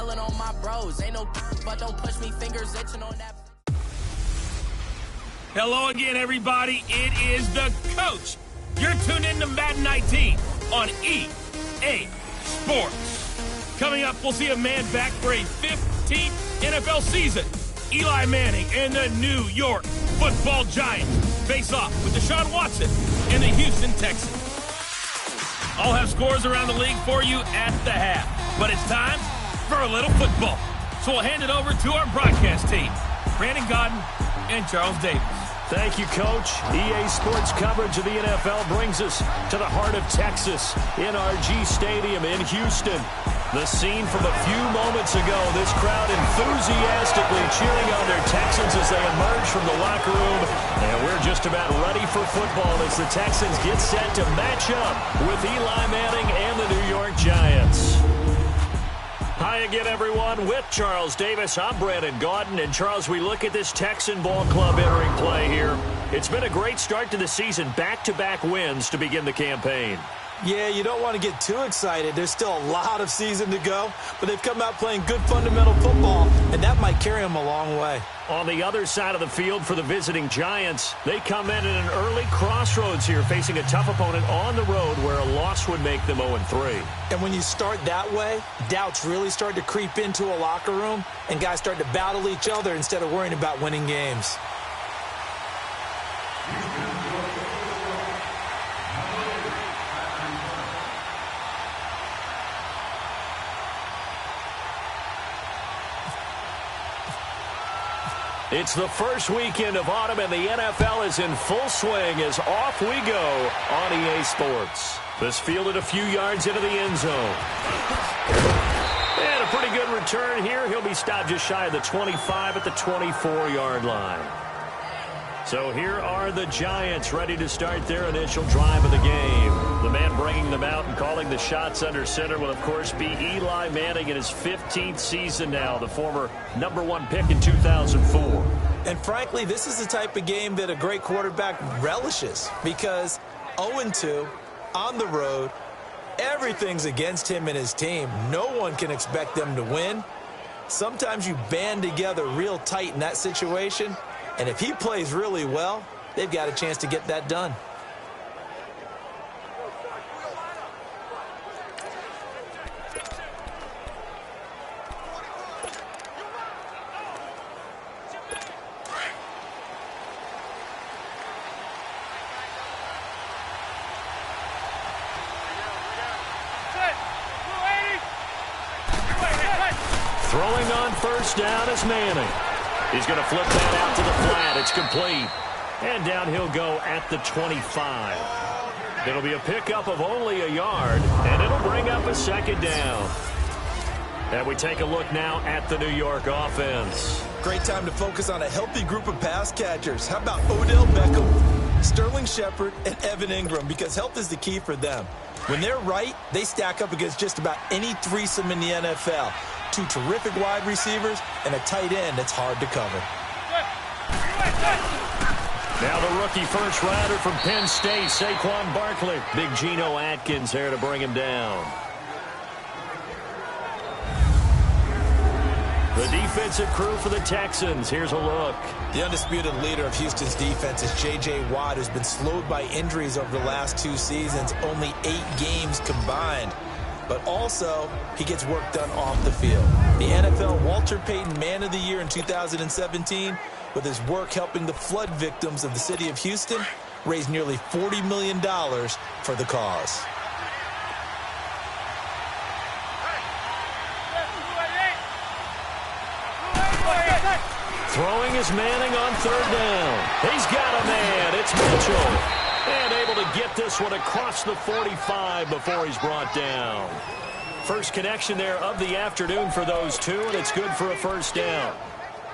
telling on my bros. Ain't no but don't push me, fingers itching on that. Hello again, everybody. It is the coach. You're tuned in to Madden 19 on EA Sports. Coming up, we'll see a man back for a 15th NFL season. Eli Manning and the New York Football Giants face off with Deshaun Watson and the Houston Texans. I'll have scores around the league for you at the half, but it's time for a little football. So we'll hand it over to our broadcast team, Brandon Godden and Charles Davis. Thank you, Coach. EA Sports coverage of the NFL brings us to the heart of Texas, NRG Stadium in Houston. The scene from a few moments ago, this crowd enthusiastically cheering on their Texans as they emerge from the locker room. And we're just about ready for football as the Texans get set to match up with Eli Manning and the New York Giants. Hi again, everyone. With Charles Davis, I'm Brandon Gaudin. And, Charles, we look at this Texan ball club entering play here. It's been a great start to the season, back-to-back wins to begin the campaign. Yeah, you don't want to get too excited. There's still a lot of season to go, but they've come out playing good fundamental football, and that might carry them a long way. On the other side of the field for the visiting Giants, they come in at an early crossroads here, facing a tough opponent on the road where a loss would make them 0-3. And when you start that way, doubts really start to creep into a locker room, and guys start to battle each other instead of worrying about winning games. It's the first weekend of autumn, and the NFL is in full swing as off we go on EA Sports. This fielded a few yards into the end zone. And a pretty good return here. He'll be stopped just shy of the 25 at the 24-yard line. So here are the Giants ready to start their initial drive of the game. The man bringing them out and calling the shots under center will, of course, be Eli Manning in his 15th season now, the former #1 pick in 2004. And frankly, this is the type of game that a great quarterback relishes because 0-2 on the road, everything's against him and his team. No one can expect them to win. Sometimes you band together real tight in that situation, and if he plays really well, they've got a chance to get that done. Throwing on first down is Manning. He's going to flip that out to the flat. It's complete. And down he'll go at the 25. It'll be a pickup of only a yard, and it'll bring up a second down. And we take a look now at the New York offense. Great time to focus on a healthy group of pass catchers. How about Odell Beckham, Sterling Shepard, and Evan Ingram? Because health is the key for them. When they're right, they stack up against just about any threesome in the NFL. Two terrific wide receivers and a tight end that's hard to cover. Now the rookie first rounder from Penn State, Saquon Barkley. Big Geno Atkins there to bring him down. The defensive crew for the Texans. Here's a look. The undisputed leader of Houston's defense is J.J. Watt, who's been slowed by injuries over the last 2 seasons, only 8 games combined. But also, he gets work done off the field. The NFL Walter Payton Man of the Year in 2017, with his work helping the flood victims of the city of Houston, raised nearly $40 million for the cause. Throwing is Manning on third down. He's got a man. It's Mitchell. And able to get this one across the 45 before he's brought down. First connection there of the afternoon for those two, and it's good for a first down.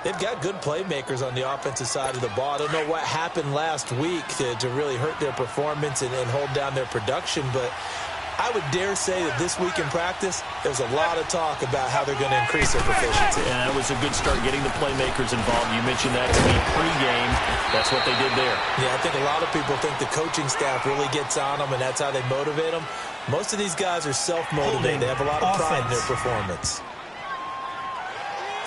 They've got good playmakers on the offensive side of the ball. I don't know what happened last week to really hurt their performance and hold down their production, but I would dare say that this week in practice, there's a lot of talk about how they're going to increase their proficiency. Yeah, that was a good start getting the playmakers involved. You mentioned that to me pregame. That's what they did there. Yeah, I think a lot of people think the coaching staff really gets on them, and that's how they motivate them. Most of these guys are self-motivated. They have a lot of pride in their performance.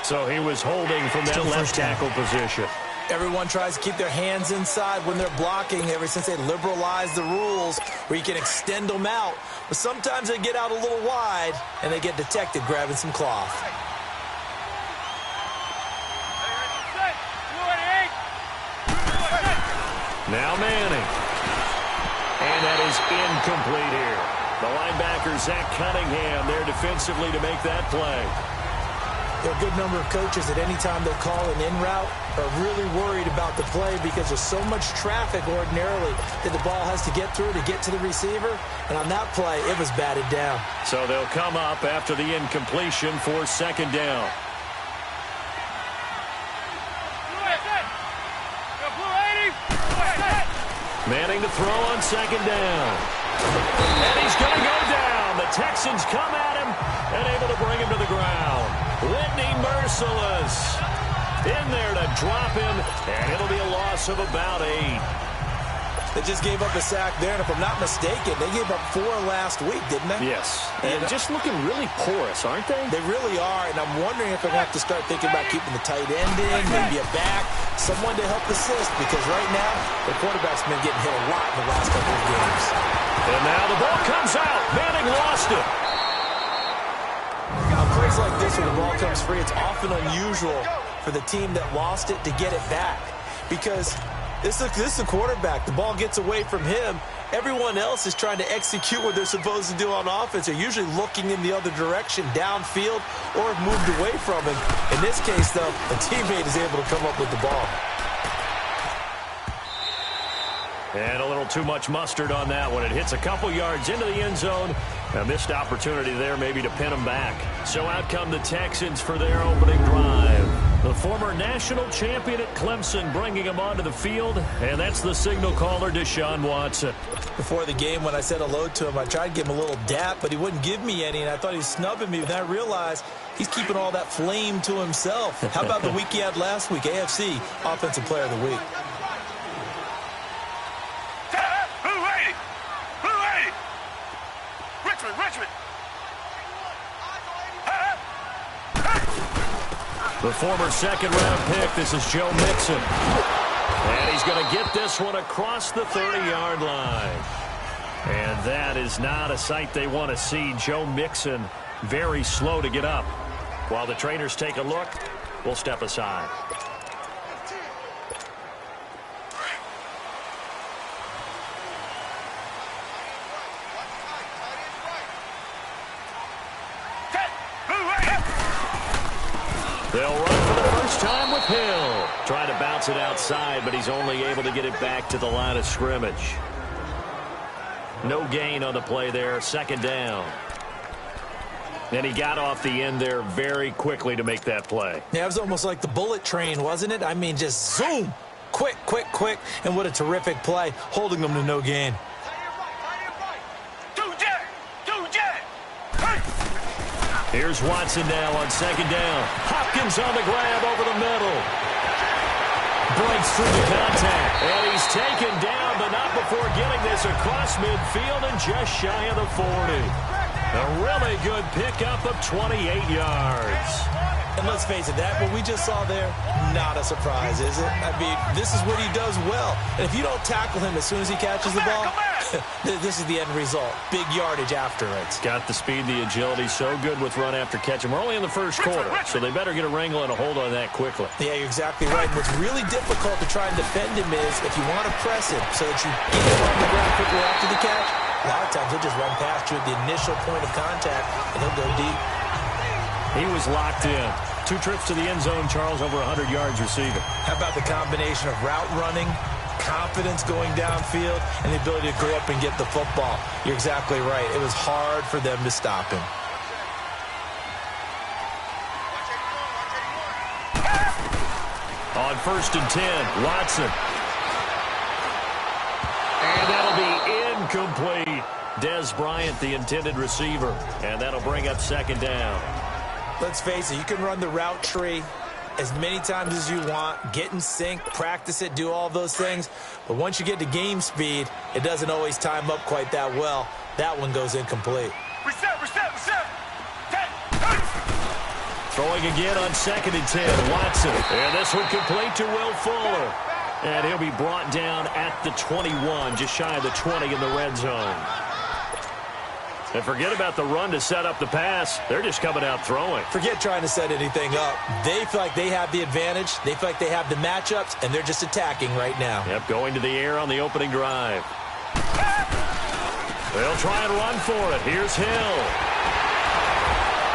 So he was holding from that left tackle position. Everyone tries to keep their hands inside when they're blocking ever since they liberalized the rules where you can extend them out. But sometimes they get out a little wide and they get detected grabbing some cloth. Now Manning. And that is incomplete here. The linebacker, Zach Cunningham, there defensively to make that play. There are a good number of coaches that any time they call an in route are really worried about the play because there's so much traffic ordinarily that the ball has to get through to get to the receiver. And on that play, it was batted down. So they'll come up after the incompletion for second down. Manning to throw on second down. And he's going to go down. The Texans come at him and able to bring him to the ground. Whitney Merciless in there to drop him, and it'll be a loss of about 8. They just gave up a sack there, and if I'm not mistaken, they gave up 4 last week, didn't they? Yes. And just looking really porous, aren't they? They really are, and I'm wondering if they're going to have to start thinking about keeping the tight end in, maybe a back, someone to help assist, because right now, the quarterback's been getting hit a lot in the last couple of games. And now the ball comes out. Manning lost it. On plays like this where the ball comes free, it's often unusual for the team that lost it to get it back, because this is a quarterback. The ball gets away from him. Everyone else is trying to execute what they're supposed to do on offense. They're usually looking in the other direction, downfield, or have moved away from him. In this case, though, a teammate is able to come up with the ball. And a little too much mustard on that one. It hits a couple yards into the end zone. A missed opportunity there maybe to pin them back. So out come the Texans for their opening drive. The former national champion at Clemson bringing him onto the field, and that's the signal caller, Deshaun Watson. Before the game, when I said hello to him, I tried to give him a little dap, but he wouldn't give me any, and I thought he was snubbing me, and I realized he's keeping all that flame to himself. How about the week he had last week? AFC Offensive Player of the Week. The former second-round pick, this is Joe Mixon. And he's going to get this one across the 30-yard line. And that is not a sight they want to see. Joe Mixon very slow to get up. While the trainers take a look, we'll step aside. They'll run for the first time with Hill. Trying to bounce it outside, but he's only able to get it back to the line of scrimmage. No gain on the play there. Second down. And he got off the end there very quickly to make that play. Yeah, it was almost like the bullet train, wasn't it? I mean, just zoom. Quick, quick, quick. And what a terrific play, holding them to no gain. Here's Watson now on second down. Hopkins on the grab over the middle. Breaks through the contact. And he's taken down, but not before getting this across midfield and just shy of the 40. A really good pickup of 28 yards. And let's face it, that what we just saw there, not a surprise, is it? I mean, this is what he does well. And if you don't tackle him as soon as he catches the ball, this is the end result. Big yardage after it. Got the speed, the agility, so good with run after catch. And we're only in the first quarter, so they better get a wrangle and a hold on that quickly. Yeah, you're exactly right. And what's really difficult to try and defend him is if you want to press him so that you get him on the ground quickly after the catch, a lot of times he'll just run past you at the initial point of contact, and he'll go deep. He was locked in. 2 trips to the end zone, Charles, over 100 yards receiving. How about the combination of route running, confidence going downfield, and the ability to go up and get the football? You're exactly right. It was hard for them to stop him. On 1st and 10, Watson. And that'll be incomplete. Dez Bryant, the intended receiver. And that'll bring up second down. Let's face it, you can run the route tree as many times as you want, get in sync, practice it, do all those things. But once you get to game speed, it doesn't always time up quite that well. That one goes incomplete. Throwing again on 2nd and 10. Watson. And this one complete to Will Fuller. And he'll be brought down at the 21, just shy of the 20 in the red zone. And forget about the run to set up the pass. They're just coming out throwing. Forget trying to set anything up. They feel like they have the advantage. They feel like they have the matchups, and they're just attacking right now. Yep, going to the air on the opening drive. They'll try and run for it. Here's Hill.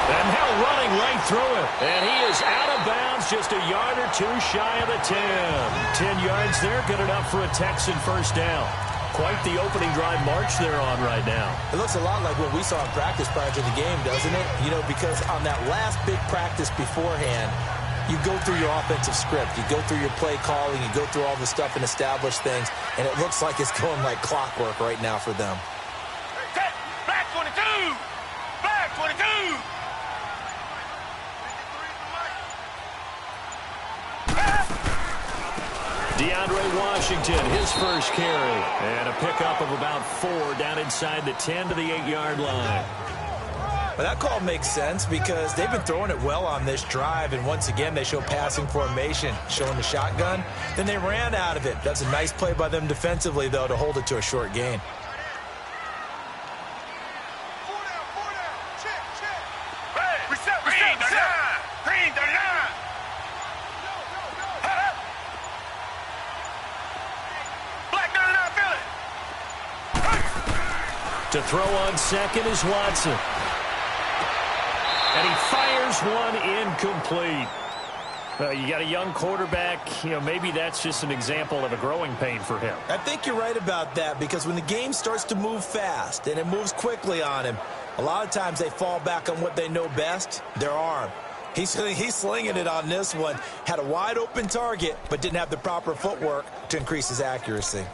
And Hill running right through it. And he is out of bounds, just a yard or two shy of the 10. 10 yards there, good enough for a Texan first down. Quite the opening drive march they're on right now. It looks a lot like what we saw in practice prior to the game, doesn't it? You know, because on that last big practice beforehand, you go through your offensive script. You go through your play calling. You go through all the stuff and establish things. And it looks like it's going like clockwork right now for them. Black 22! Black 22! DeAndre Washington, his first carry. And a pickup of about 4 down inside the 10 to the 8-yard line. Well, that call makes sense because they've been throwing it well on this drive, and once again they show passing formation, showing the shotgun. Then they ran out of it. That's a nice play by them defensively, though, to hold it to a short gain. To throw on 2nd is Watson. And he fires one incomplete. You got a young quarterback. You know, maybe that's just an example of a growing pain for him. I think you're right about that because when the game starts to move fast and it moves quickly on him, a lot of times they fall back on what they know best, their arm. He's slinging it on this one. Had a wide open target but didn't have the proper footwork to increase his accuracy.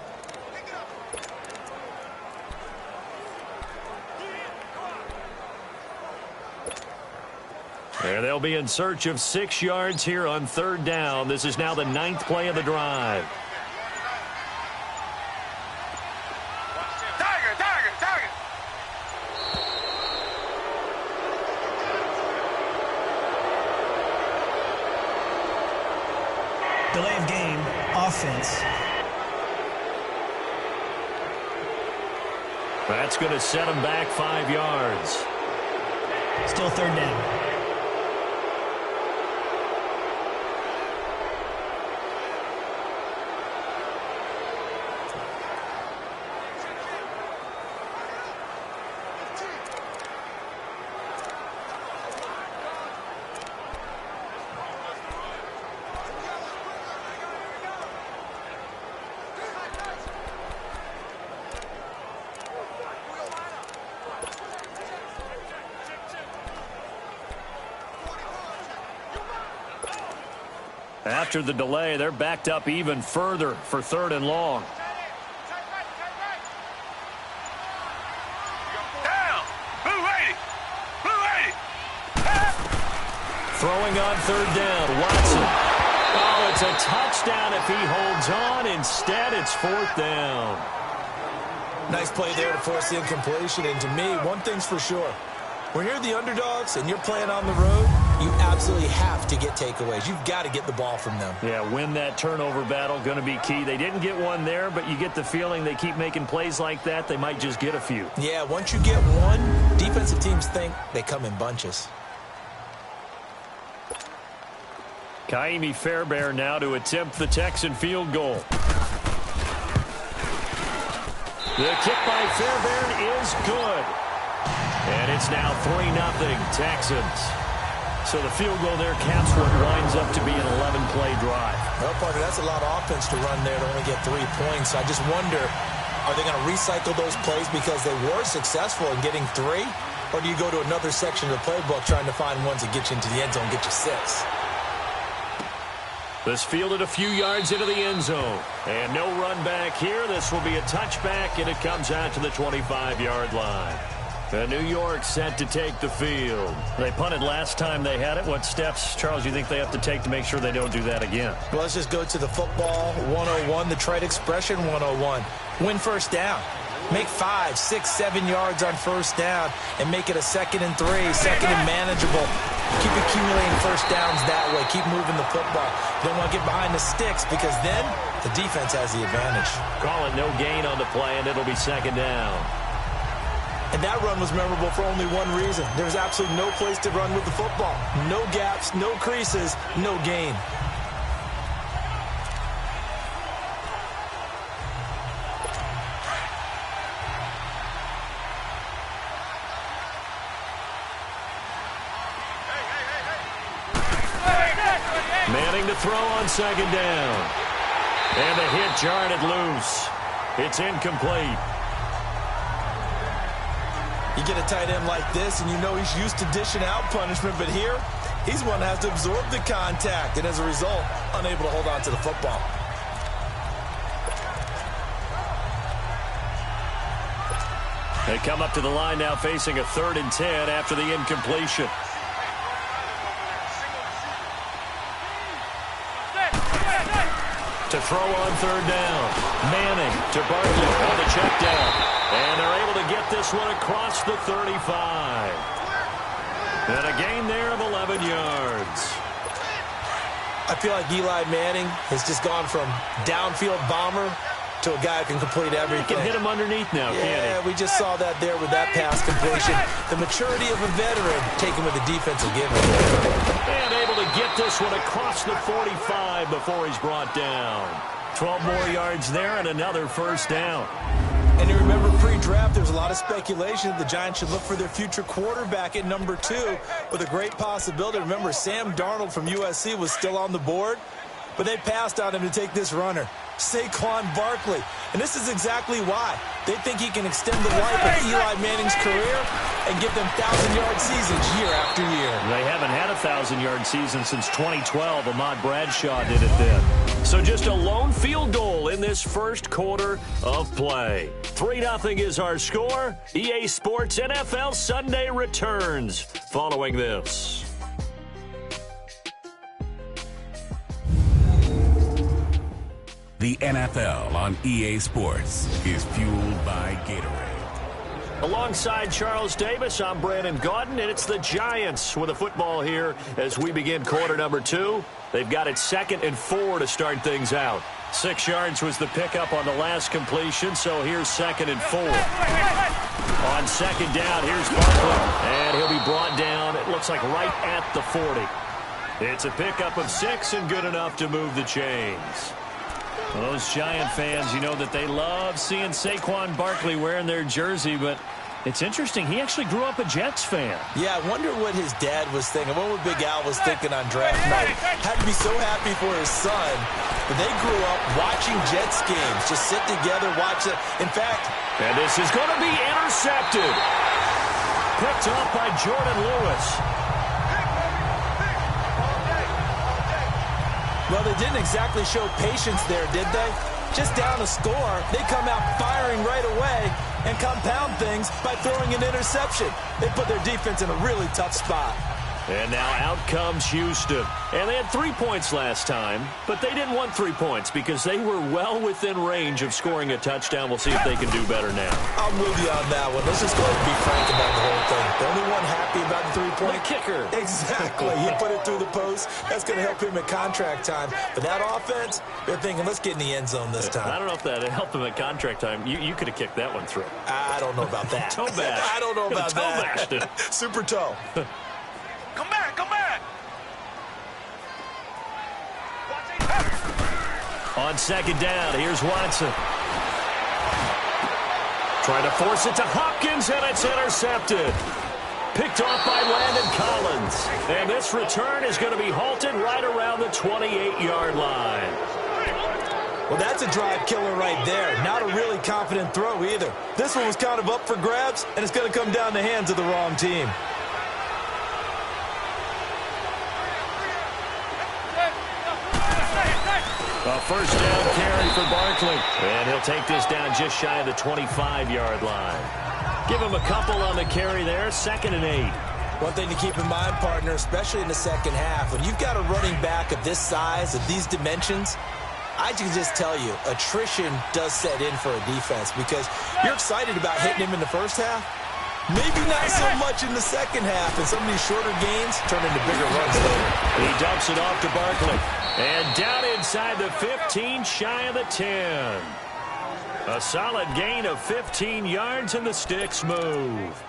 And they'll be in search of 6 yards here on 3rd down. This is now the 9th play of the drive. Tiger! Delay of game, offense. That's going to set him back 5 yards. Still 3rd down. After the delay, they're backed up even further for 3rd and long. Down! Blue 80! Throwing on 3rd down, Watson. Oh, it's a touchdown if he holds on. Instead, it's 4th down. Nice play there to force the incompletion. And to me, one thing's for sure. When you're the underdogs and you're playing on the road, you absolutely have to get takeaways. You've got to get the ball from them. Yeah, win that turnover battle, going to be key. They didn't get one there, but you get the feeling they keep making plays like that, they might just get a few. Yeah, once you get one, defensive teams think they come in bunches. Kaimi Fairbairn now to attempt the Texan field goal. The kick by Fairbairn is good. And it's now 3-0 Texans. So the field goal there caps what winds up to be an 11-play drive. Well, Parker, that's a lot of offense to run there to only get 3 points. I just wonder, are they going to recycle those plays because they were successful in getting 3? Or do you go to another section of the playbook trying to find ones that get you into the end zone, get you 6? This fielded a few yards into the end zone. And no run back here. This will be a touchback, and it comes out to the 25-yard line. New York set to take the field. They punted last time they had it. What steps, Charles, you think they have to take to make sure they don't do that again? Well, let's just go to the football 101, the trite expression 101. Win first down. Make 5, 6, 7 yards on first down and make it a 2nd and 3, 2nd and manageable. Keep accumulating first downs that way. Keep moving the football. You don't want to get behind the sticks because then the defense has the advantage. Call it no gain on the play, and it'll be second down. And that run was memorable for only one reason. There's absolutely no place to run with the football. No gaps, no creases, no gain. Manning to throw on second down. And the hit jarred it loose. It's incomplete. You get a tight end like this, and you know he's used to dishing out punishment, but here, he's one that has to absorb the contact, and as a result, unable to hold on to the football. They come up to the line now facing a 3rd and 10 after the incompletion. To throw on 3rd down. Manning to Barkley on the check down. And they're able to get this one across the 35. And a gain there of 11 yards. I feel like Eli Manning has just gone from downfield bomber to a guy who can complete everything. He can hit him underneath now, can't he? Yeah, we just saw that there with that pass completion. The maturity of a veteran taken with the defensive given. And able to get this one across the 45 before he's brought down. 12 more yards there and another first down. And you remember pre-draft, there was a lot of speculation that the Giants should look for their future quarterback at number 2 with a great possibility. Remember, Sam Darnold from USC was still on the board, but they passed on him to take this runner, Saquon Barkley. And this is exactly why. They think he can extend the life of Eli Manning's career and give them 1,000-yard seasons year after year. They haven't had a 1,000-yard season since 2012. Ahmad Bradshaw did it then. So just a lone field goal in this first quarter of play. 3-0 is our score. EA Sports NFL Sunday returns following this. The NFL on EA Sports is fueled by Gatorade. Alongside Charles Davis, I'm Brandon Gaudin, and it's the Giants with a football here as we begin quarter number 2. They've got it 2nd and 4 to start things out. 6 yards was the pickup on the last completion, so here's 2nd and 4. On second down, here's Barkley, and he'll be brought down, it looks like right at the 40. It's a pickup of 6 and good enough to move the chains. Well, those Giant fans, you know that they love seeing Saquon Barkley wearing their jersey, but it's interesting. He actually grew up a Jets fan. Yeah, I wonder what his dad was thinking. What Big Al was thinking on draft night. Had to be so happy for his son. But they grew up watching Jets games. Just sit together, watch it. In fact... And this is going to be intercepted. Picked off by Jordan Lewis. Well, they didn't exactly show patience there, did they? Just down a score, they come out firing right away and compound things by throwing an interception. They put their defense in a really tough spot. And now out comes Houston. And they had 3 points last time, but they didn't want 3 points because they were well within range of scoring a touchdown. We'll see if they can do better now. I'm with you on that one. Let's just go ahead and be frank about the whole thing. The only one happy about the 3-point kicker. Exactly. He put it through the post. That's going to help him at contract time. But that offense, they're thinking, let's get in the end zone this time. I don't know if that helped him at contract time. You could have kicked that one through. I don't know about that. Toe bash. I don't know about toe that. Bashed it. Super toe. Come back, come back! On second down, here's Watson. Trying to force it to Hopkins, and it's intercepted. Picked off by Landon Collins. And this return is going to be halted right around the 28-yard line. Well, that's a drive killer right there. Not a really confident throw either. This one was kind of up for grabs, and it's going to come down the hands of the wrong team. A first down carry for Barkley. And he'll take this down just shy of the 25-yard line. Give him a couple on the carry there. 2nd and 8. One thing to keep in mind, partner, especially in the second half, when you've got a running back of this size, of these dimensions, I can just tell you, attrition does set in for a defense because you're excited about hitting him in the first half, Maybe not so much in the second half, and some of these shorter gains turn into bigger runs later. He dumps it off to Barkley. And down inside the 15, shy of the 10. A solid gain of 15 yards, and the sticks move.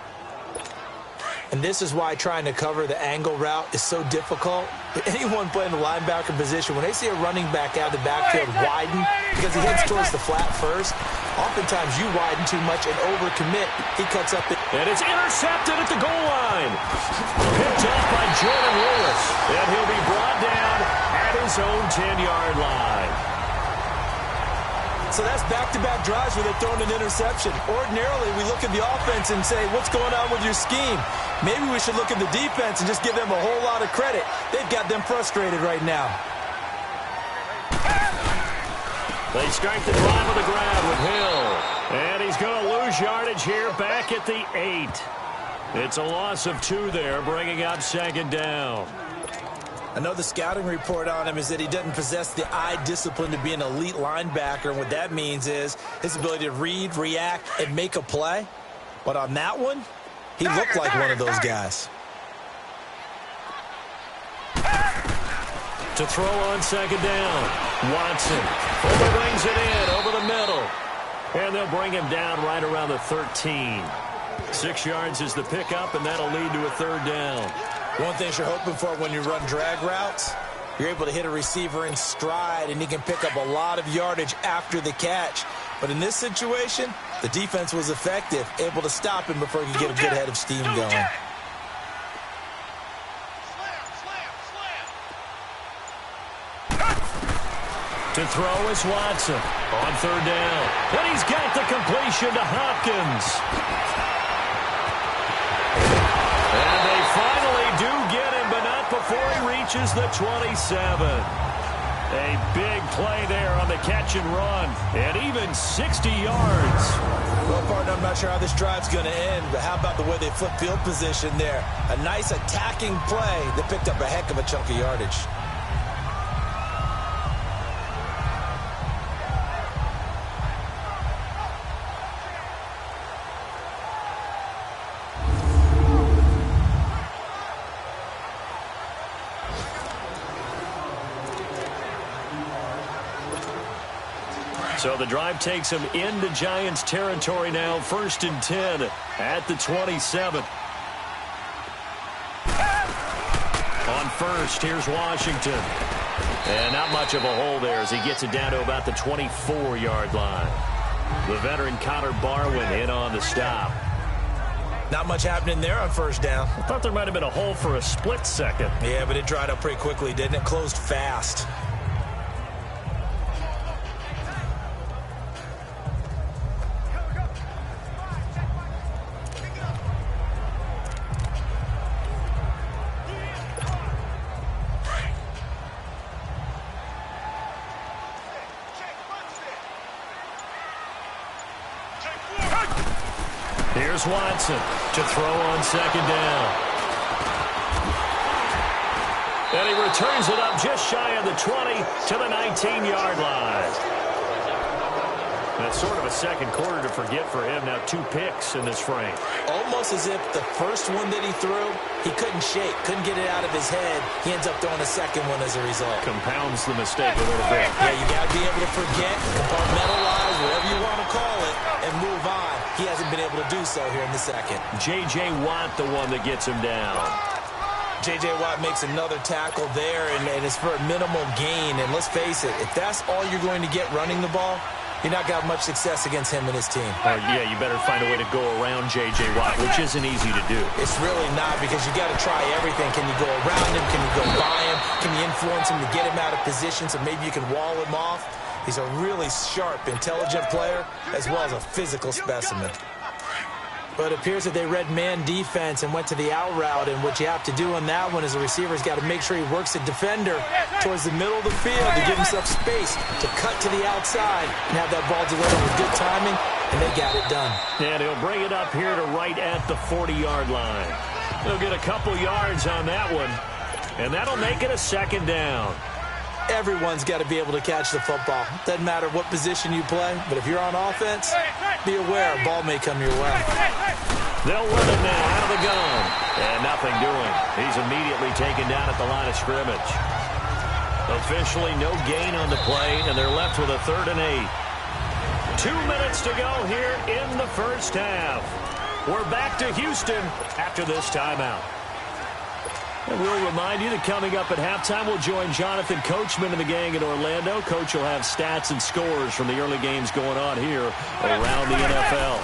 And this is why trying to cover the angle route is so difficult. Anyone playing the linebacker position, when they see a running back out of the backfield widen because he heads towards the flat first, oftentimes you widen too much and overcommit. He cuts up the... And it's intercepted at the goal line. Picked off by Jordan Lewis. And he'll be brought down at his own 10-yard line. So that's back-to-back drives where they're throwing an interception. Ordinarily, we look at the offense and say, what's going on with your scheme? Maybe we should look at the defense and just give them a whole lot of credit. They've got them frustrated right now. They start the drive with a grab with Hill. And he's going to lose yardage here back at the 8. It's a loss of 2 there, bringing up second down. I know the scouting report on him is that he doesn't possess the eye discipline to be an elite linebacker. And what that means is his ability to read, react, and make a play. But on that one, he looked like one of those guys. To throw on second down. Watson brings it in over the middle. And they'll bring him down right around the 13. 6 yards is the pickup, and that'll lead to a third down. One thing you're hoping for when you run drag routes, you're able to hit a receiver in stride, and he can pick up a lot of yardage after the catch. But in this situation, the defense was effective, able to stop him before he could get a good head of steam going. To throw is Watson on third down. And he's got the completion to Hopkins. And they finally do get him, but not before he reaches the 27. A big play there on the catch and run, and even 60 yards. Well, partner, I'm not sure how this drive's going to end, but how about the way they flip field position there? A nice attacking play that picked up a heck of a chunk of yardage. So the drive takes him into Giants territory now, 1st and 10 at the 27. On first, here's Washington. And not much of a hole there as he gets it down to about the 24-yard line. The veteran Connor Barwin in on the stop. Not much happening there on first down. I thought there might have been a hole for a split second. Yeah, but it dried up pretty quickly, didn't it? Closed fast. Here's Watson to throw on second down. And he returns it up just shy of the 20 to the 19-yard line. That's sort of a second quarter to forget for him. Now 2 picks in this frame. Almost as if the first one that he threw, he couldn't shake, couldn't get it out of his head. He ends up throwing a second one as a result. Compounds the mistake a little bit. Yeah, you got to be able to forget, compartmentalize, whatever you want to call it, and move on. He hasn't been able to do so here in the second. J.J. Watt, the one that gets him down. J.J. Watt makes another tackle there, and it's for a minimal gain. And let's face it, if that's all you're going to get running the ball, you're not got much success against him and his team. Oh, yeah, you better find a way to go around J.J. Watt, which isn't easy to do. It's really not, because you got to try everything. Can you go around him? Can you go by him? Can you influence him to get him out of position so maybe you can wall him off? He's a really sharp, intelligent player, as well as a physical specimen. But it appears that they read man defense and went to the out route, and what you have to do on that one is the receiver's got to make sure he works the defender towards the middle of the field to give himself space to cut to the outside and have that ball delivered with good timing, and they got it done. And he'll bring it up here to right at the 40-yard line. He'll get a couple yards on that one, and that'll make it a second down. Everyone's got to be able to catch the football. Doesn't matter what position you play, but if you're on offense, be aware a ball may come your way. They'll run it now out of the gun. And nothing doing. He's immediately taken down at the line of scrimmage. Officially no gain on the play, and they're left with a 3rd and 8. 2 minutes to go here in the first half. We're back to Houston after this timeout. And we'll remind you that coming up at halftime, we'll join Jonathan Coachman and the gang in Orlando. Coach will have stats and scores from the early games going on here around the NFL.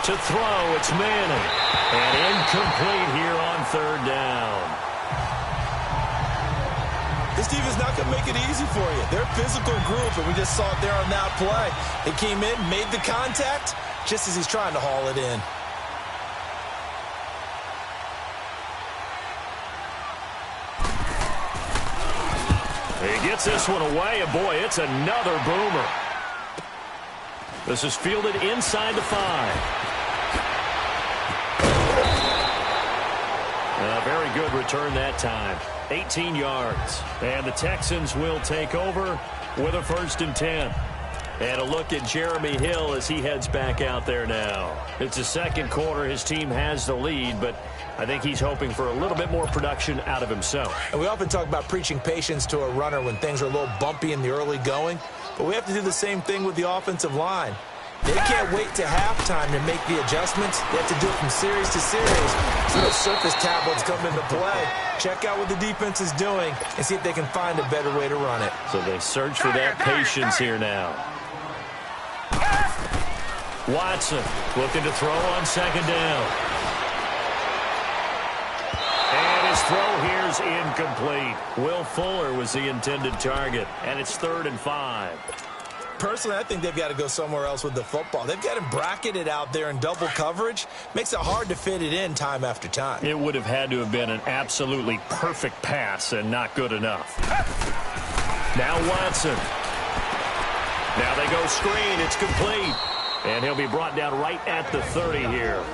To throw, it's Manning. And incomplete here on 3rd down. This defense is not going to make it easy for you. They're a physical group, and we just saw it there on that play. They came in, made the contact, just as he's trying to haul it in. He gets this one away, and boy, it's another boomer. This is fielded inside the 5. A very good return that time. 18 yards. And the Texans will take over with a 1st and 10. And a look at Jeremy Hill as he heads back out there now. It's the second quarter. His team has the lead, but I think he's hoping for a little bit more production out of himself. And we often talk about preaching patience to a runner when things are a little bumpy in the early going, but we have to do the same thing with the offensive line. They can't wait to halftime to make the adjustments. They have to do it from series to series. So those surface tablets come into play. Check out what the defense is doing and see if they can find a better way to run it. So they search for that patience here now. Watson looking to throw on 2nd down. And his throw here's incomplete. Will Fuller was the intended target. And it's 3rd and 5. Personally, I think they've got to go somewhere else with the football. They've got him bracketed out there in double coverage. Makes it hard to fit it in time after time. It would have had to have been an absolutely perfect pass and not good enough. Now Watson. Now they go screen. It's complete. And he'll be brought down right at the 30 here.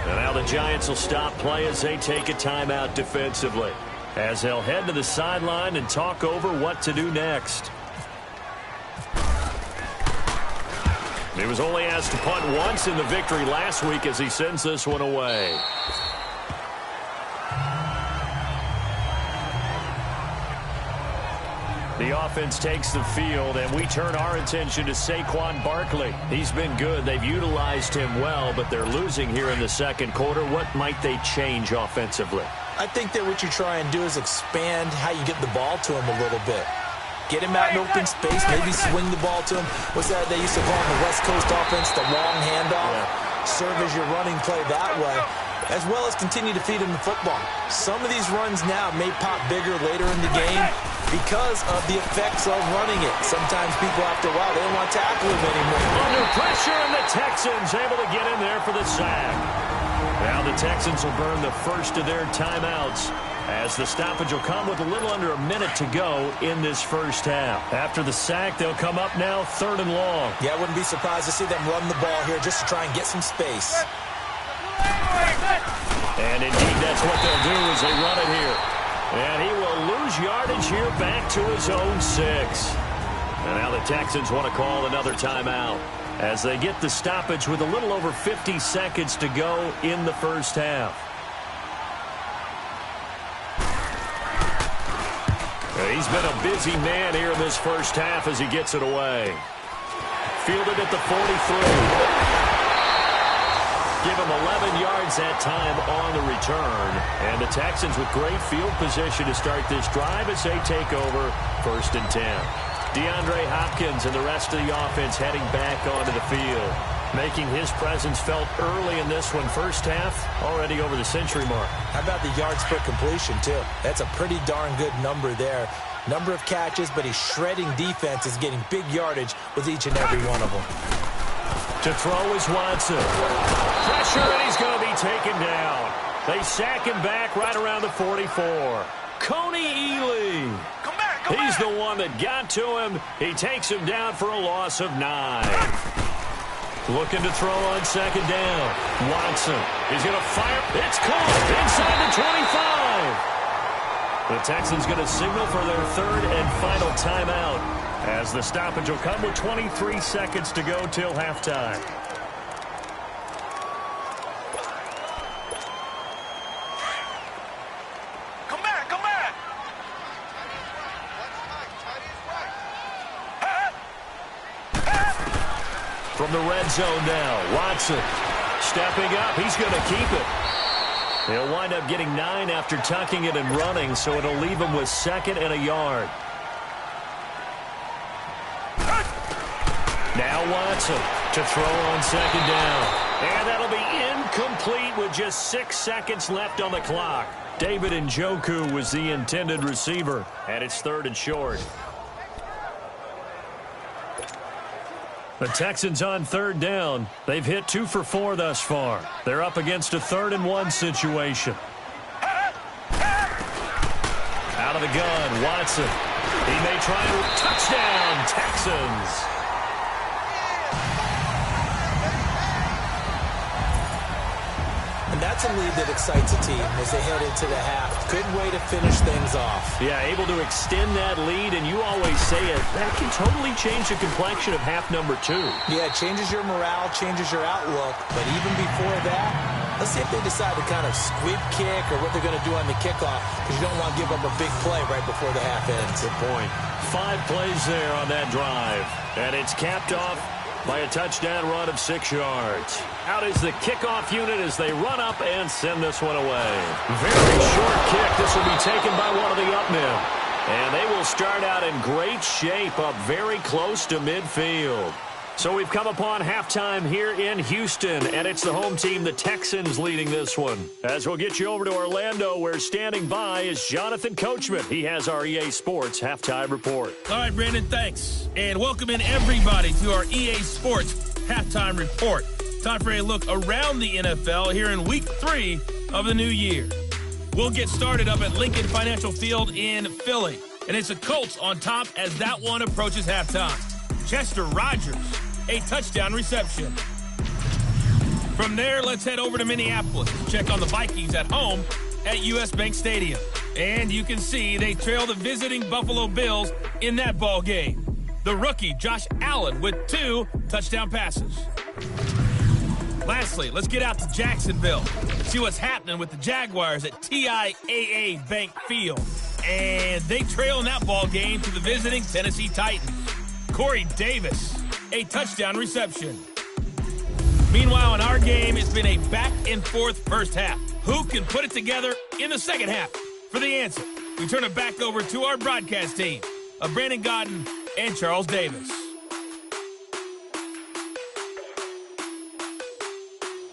And now the Giants will stop play as they take a timeout defensively, as they'll head to the sideline and talk over what to do next. He was only asked to punt once in the victory last week as he sends this one away. The offense takes the field, and we turn our attention to Saquon Barkley. He's been good. They've utilized him well, but they're losing here in the second quarter. What might they change offensively? I think that what you try and do is expand how you get the ball to him a little bit. Get him out in open space, maybe swing the ball to him. What's that they used to call in the West Coast offense, the long handoff? Yeah. Serve as your running play that way, as well as continue to feed him the football. Some of these runs now may pop bigger later in the game because of the effects of running it. Sometimes people, after a while, they don't want to tackle him anymore. Under pressure, and the Texans able to get in there for the sack. Now the Texans will burn the first of their timeouts, as the stoppage will come with a little under a minute to go in this first half. After the sack, they'll come up now 3rd and long. Yeah, I wouldn't be surprised to see them run the ball here just to try and get some space. And indeed, that's what they'll do as they run it here. And he will lose yardage here back to his own 6. And now the Texans want to call another timeout as they get the stoppage with a little over 50 seconds to go in the first half. He's been a busy man here in this first half as he gets it away. Fielded at the 43. Give him 11 yards that time on the return. And the Texans with great field position to start this drive as they take over 1st and 10. DeAndre Hopkins and the rest of the offense heading back onto the field, making his presence felt early in this one. First half, already over the century mark. How about the yards per completion, too? That's a pretty darn good number there. Number of catches, but he's shredding defense, is getting big yardage with each and every one of them. To throw is Watson. Pressure, and he's going to be taken down. They sack him back right around the 44. Coney Ely. He's the one that got to him. He takes him down for a loss of 9. Looking to throw on 2nd down. Watson. He's going to fire. It's caught inside the 25. The Texans going to signal for their 3rd and final timeout, as the stoppage will come with 23 seconds to go till halftime. from the red zone now. Watson stepping up. He's going to keep it. He'll wind up getting 9 after tucking it and running, so it'll leave him with 2nd and a yard. Now Watson to throw on 2nd down. And that'll be incomplete with just 6 seconds left on the clock. David Njoku was the intended receiver, and it's 3rd and short. The Texans on 3rd down. They've hit 2 for 4 thus far. They're up against a 3rd and 1 situation. Out of the gun, Watson. He may try to touchdown, Texans. And that's a lead that excites a team as they head into the half. Good way to finish things off. Yeah, able to extend that lead, and you always say it, that can totally change the complexion of half number 2. Yeah, it changes your morale, changes your outlook. But even before that, let's see if they decide to kind of squib kick or what they're going to do on the kickoff, because you don't want to give up a big play right before the half ends. Good point. 5 plays there on that drive, and it's capped off by a touchdown run of 6 yards. Out is the kickoff unit as they run up and send this one away. Very short kick. This will be taken by one of the up men. And they will start out in great shape up very close to midfield. So we've come upon halftime here in Houston, and it's the home team, the Texans, leading this one. As we'll get you over to Orlando, where standing by is Jonathan Coachman. He has our EA Sports Halftime Report. All right, Brandon, thanks. And welcome in everybody to our EA Sports Halftime Report. Time for a look around the NFL here in Week 3 of the new year. We'll get started up at Lincoln Financial Field in Philly. And it's the Colts on top as that one approaches halftime. Chester Rogers, a touchdown reception. From there, let's head over to Minneapolis to check on the Vikings at home at US Bank Stadium. And you can see they trail the visiting Buffalo Bills in that ball game. The rookie, Josh Allen, with 2 touchdown passes. Lastly, let's get out to Jacksonville. See what's happening with the Jaguars at TIAA Bank Field. And they trail in that ball game to the visiting Tennessee Titans. Corey Davis, a touchdown reception. Meanwhile, in our game, it's been a back-and-forth first half. Who can put it together in the second half? For the answer, we turn it back over to our broadcast team of Brandon Godden and Charles Davis.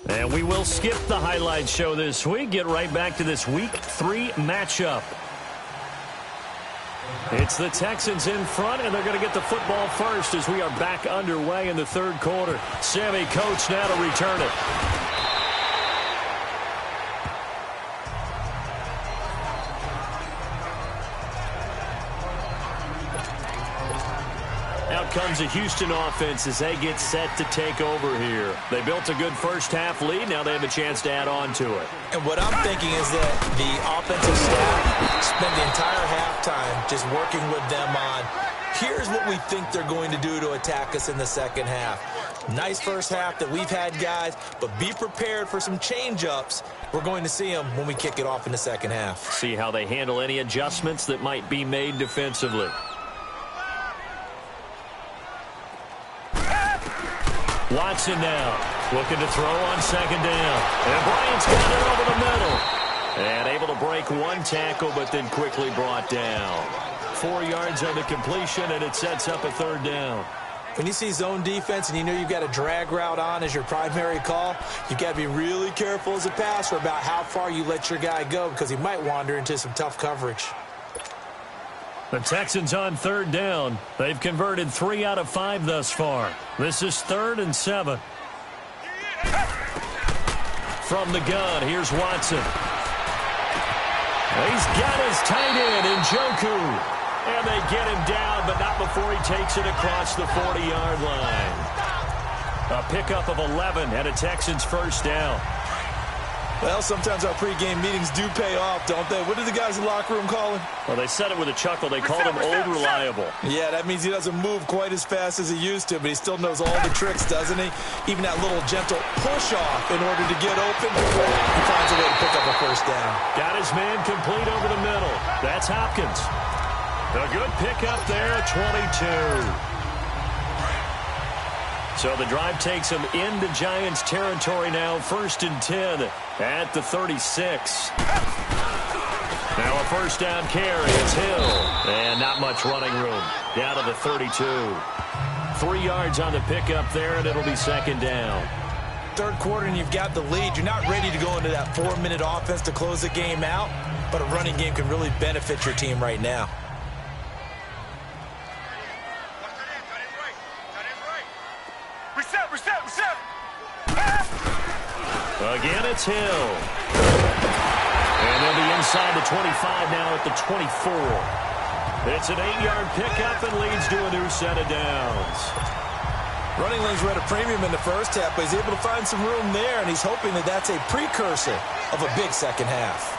And we will skip the highlight show this week. Get right back to this Week 3 matchup. It's the Texans in front, and they're going to get the football first as we are back underway in the 3rd quarter. Sammy Coates now to return it. Out comes the Houston offense as they get set to take over here. They built a good first half lead. Now they have a chance to add on to it. And what I'm thinking is that the offensive staff spend the entire halftime just working with them on, here's what we think they're going to do to attack us in the second half. Nice first half that we've had, guys, but be prepared for some change-ups. We're going to see them when we kick it off in the second half. See how they handle any adjustments that might be made defensively. Watson now, looking to throw on 2nd down. And Bryant's got it over the middle. And able to break 1 tackle, but then quickly brought down. 4 yards on the completion, and it sets up a 3rd down. When you see zone defense and you know you've got a drag route on as your primary call, you've got to be really careful as a passer about how far you let your guy go, because he might wander into some tough coverage. The Texans on 3rd down. They've converted 3 out of 5 thus far. This is 3rd and 7. From the gun, here's Watson. He's got his tight end, Njoku. And they get him down, but not before he takes it across the 40-yard line. A pickup of 11 and a Texans first down. Well, sometimes our pregame meetings do pay off, don't they? What do the guys in the locker room call him? Well, they said it with a chuckle. They called him Old Reliable. Yeah, that means he doesn't move quite as fast as he used to, but he still knows all the tricks, doesn't he? Even that little gentle push-off in order to get open, he finds a way to pick up a first down. Got his man complete over the middle. That's Hopkins. A good pickup there at 22. So the drive takes them into Giants territory now, 1st and 10 at the 36. Now a first down carry. It's Hill. And not much running room. Down to the 32. 3 yards on the pickup there, and it'll be 2nd down. Third quarter and you've got the lead. You're not ready to go into that 4-minute offense to close the game out, but a running game can really benefit your team right now. Again, it's Hill. And they'll be inside the 25 now at the 24. It's an 8-yard pickup and leads to a new set of downs. Running lanes were at a premium in the first half, but he's able to find some room there, and he's hoping that that's a precursor of a big second half.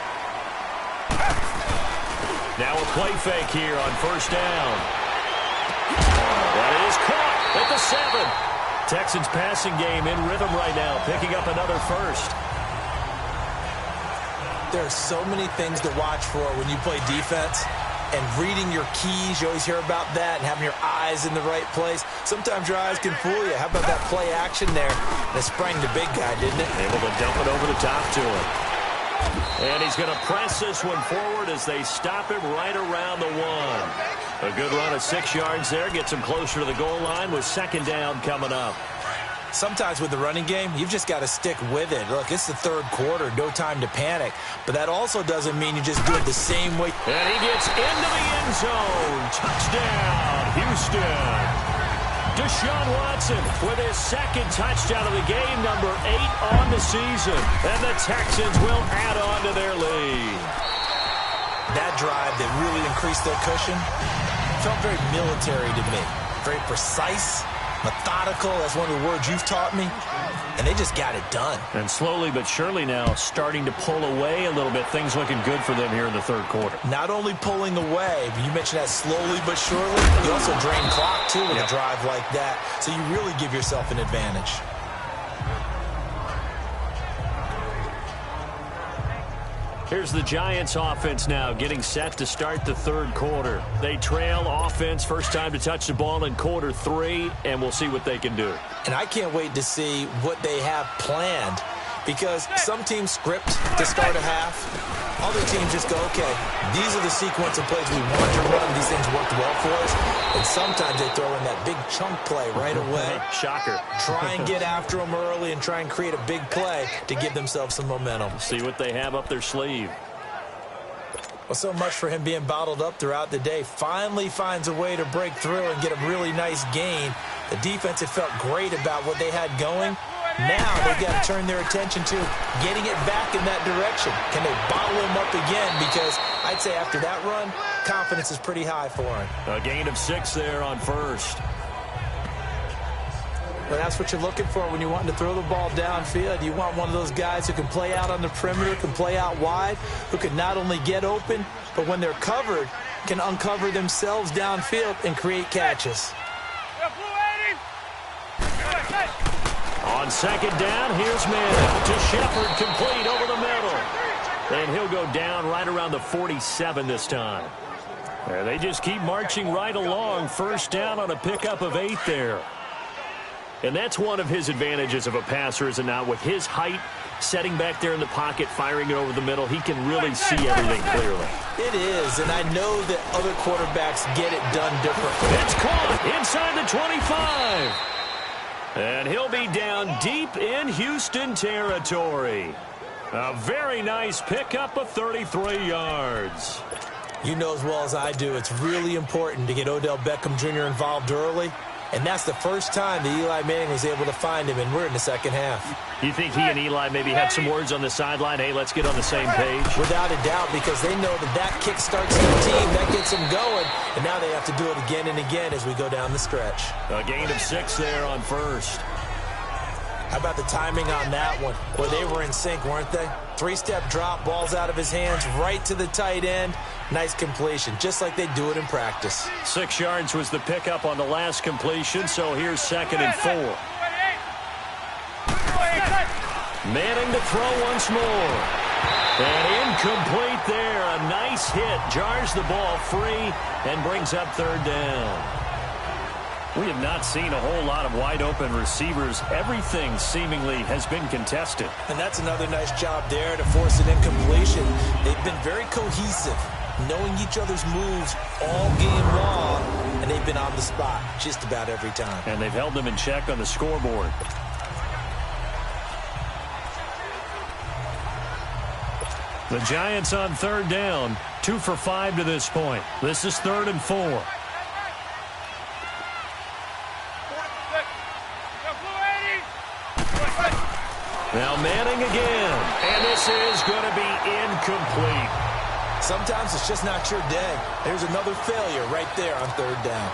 Now a play fake here on first down. That is caught at the 7. Texans passing game in rhythm right now, picking up another first. There are so many things to watch for when you play defense, and reading your keys, you always hear about that, and having your eyes in the right place. Sometimes your eyes can fool you. How about that play action there? That sprang the big guy, didn't it? Able to dump it over the top to him. And he's going to press this one forward as they stop him right around the 1. A good run of 6 yards there. Gets him closer to the goal line with 2nd down coming up. Sometimes with the running game, you've just got to stick with it. Look, it's the third quarter. No time to panic. But that also doesn't mean you just do it the same way. And he gets into the end zone. Touchdown, Houston. Deshaun Watson with his 2nd touchdown of the game, number 8 on the season. And the Texans will add on to their lead. That drive that really increased their cushion felt very military to me. Very precise, methodical. That's one of the words you've taught me. And they just got it done. And slowly but surely now starting to pull away a little bit. Things looking good for them here in the third quarter. Not only pulling away, but you mentioned that slowly but surely. You also drain clock, too, with a drive like that. So you really give yourself an advantage. Here's the Giants offense now getting set to start the third quarter. They trail offense, first time to touch the ball in quarter 3, and we'll see what they can do. And I can't wait to see what they have planned, because some teams script to start a half. Other teams just go, okay, these are the sequence of plays we want to run. These things worked well for us. And sometimes they throw in that big chunk play right away. Shocker. Try and get after them early and try and create a big play to give themselves some momentum. See what they have up their sleeve. Well, so much for him being bottled up throughout the day. Finally finds a way to break through and get a really nice gain. The defense had felt great about what they had going. Now they've got to turn their attention to getting it back in that direction. Can they bottle him up again? Because I'd say after that run, confidence is pretty high for him. A gain of 6 there on first. Well, that's what you're looking for when you're wanting to throw the ball downfield. You want one of those guys who can play out on the perimeter, can play out wide, who can not only get open, but when they're covered, can uncover themselves downfield and create catches. On second down, here's Manning to Shepard, complete over the middle. And he'll go down right around the 47 this time. And they just keep marching right along. First down on a pickup of 8 there. And that's one of his advantages of a passer, is it not? With his height, setting back there in the pocket, firing it over the middle, he can really see everything clearly. It is, and I know that other quarterbacks get it done differently. It's caught inside the 25. And he'll be down deep in Houston territory. A very nice pickup of 33 yards. You know as well as I do, it's really important to get Odell Beckham Jr. involved early. And that's the first time that Eli Manning was able to find him, and we're in the second half. You think he and Eli maybe had some words on the sideline? Hey, let's get on the same page. Without a doubt, because they know that kick starts the team, that gets them going, and now they have to do it again and again as we go down the stretch. A gain of 6 there on first. How about the timing on that one? Well, they were in sync, weren't they? 3-step drop, balls out of his hands, right to the tight end. Nice completion, just like they do it in practice. 6 yards was the pickup on the last completion, so here's 2nd and 4. Manning to throw once more. And incomplete there. A nice hit. Jars the ball free and brings up 3rd down. We have not seen a whole lot of wide-open receivers. Everything seemingly has been contested. And that's another nice job there to force an incompletion. They've been very cohesive, knowing each other's moves all game long, and they've been on the spot just about every time. And they've held them in check on the scoreboard. The Giants on third down, 2 for 5 to this point. This is 3rd and 4. Now Manning again, and this is going to be incomplete. Sometimes it's just not your day. There's another failure right there on 3rd down.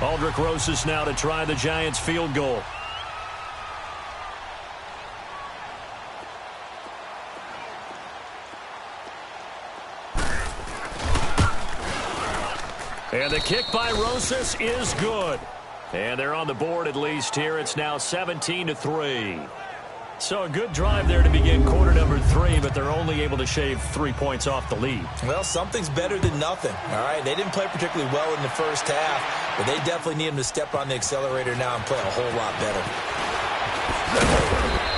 Aldrich Rosas now to try the Giants field goal. And the kick by Rosas is good. And they're on the board at least here. It's now 17-3. So a good drive there to begin quarter number 3, but they're only able to shave 3 points off the lead. Well, something's better than nothing, all right? They didn't play particularly well in the first half, but they definitely need him to step on the accelerator now and play a whole lot better.